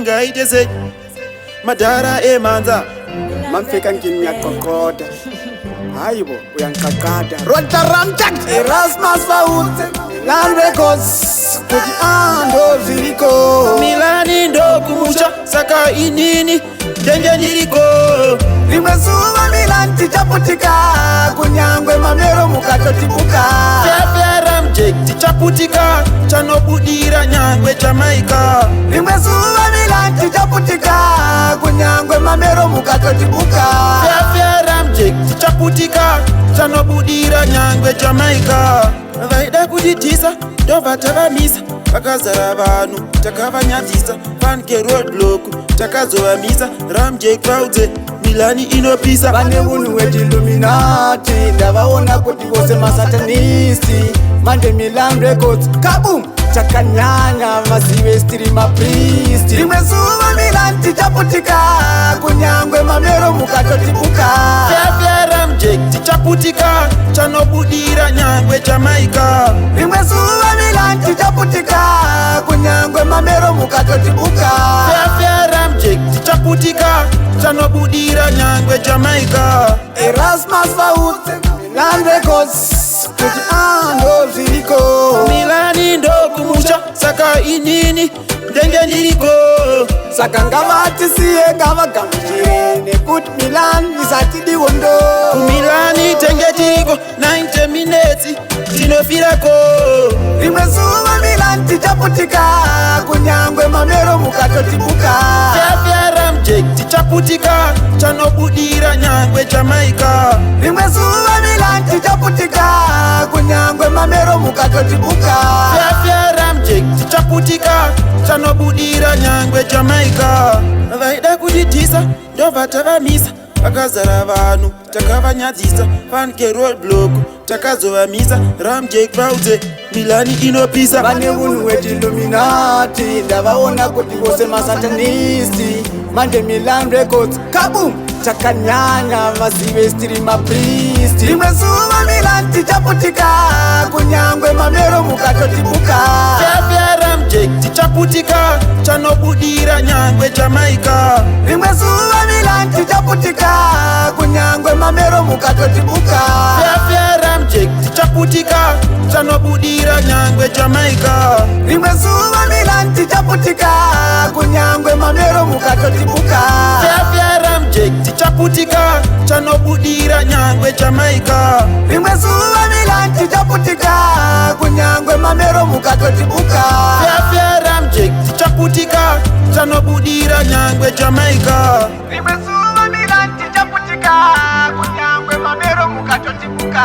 ingaite sei madhara emanza mamfika ngini yakokoda hayibo uyankaqada rotaramtak Erasmus Vautse Milan Records kuti ando ziriko Milani ndokumusha saka inini ndenje ndiriko rimwe zuva Milan tichaputika kunyangwe mamero mukatotibuka Fera mjek tichaputika chanobudira nyangwe Jamaica rimwe zuva Milan tichaputika kunyangwe mamero mukatotibuka Fera mjek tichaputika chanobudira nyangwe Jamaica vaida kutitisa ndobva tavamisa vakazara vanhu takavanyadzisa panke roadblock takazovamisa Ramjek Vautse Milani inopisa vane unhu wechiluminati ndavaona kuti vose masatanisti mande Milan Records kabum chakanyanya mazive stiri mapristi rimwe zuva Milan tichaputika kunyangwe mamero mukatotibuka Ramjek tichaputika chanobudira nyangwe Jamaica rimwe zuva Milan tichaputika kunyangwe mamero mukatotibuka Ramjek tichaputika chanobudira nyangwe Jamaica Erasmus Vautse Milan Records kuti ando zviriko Milani ndokumusha saka inini ndenge ndiriko saka ngavatisiye ngavagamuchire nekuti Milan isatidiwo ndo Milani tenge tiriko 90 minutes tinofirako rimwe zuva Milan tichaputika kunyangwe mamero mukatotibuka Ramjek tichaputika chanobudira nyangwe Jamaica rimwe zuva Milan tichaputika kunyangwe mamero mukatotibuka Ramjek tichaputika chanobudira nyangwe Jamaica vaida kutitisa ndobva tavamisa vakazara vanhu takavanyadzisa panke roadblock takazovamisa Ramjek Vautse Milani inopisa vane unhu wechiluminati ndavaona kuti vose masatanisti mande Milan Records kabum chakanyanya mazive stiri mapristi rimwe zuva Milan tichaputika kunyangwe mamero mukatotibuka Ramjek tichaputika chanobudira nyangwe Jamaica rimwe zuva Milan tichaputika kunyangwe mamero mukatotibuka Ramjek tichaputika chanobudira nyangwe Jamaica rimwe zuva Milan tichaputika kunyangwe mamero mukatotibuka Ramjek tichaputika chanobudira nyangwe Jamaica rimwe zuva Milan tichaputika kunyangwe mamero mukatotibuka Ramjek tichaputika chanobudira nyangwe Jamaica rimwe zuva Milan tichaputika kunyangwe mamero mukatotibuka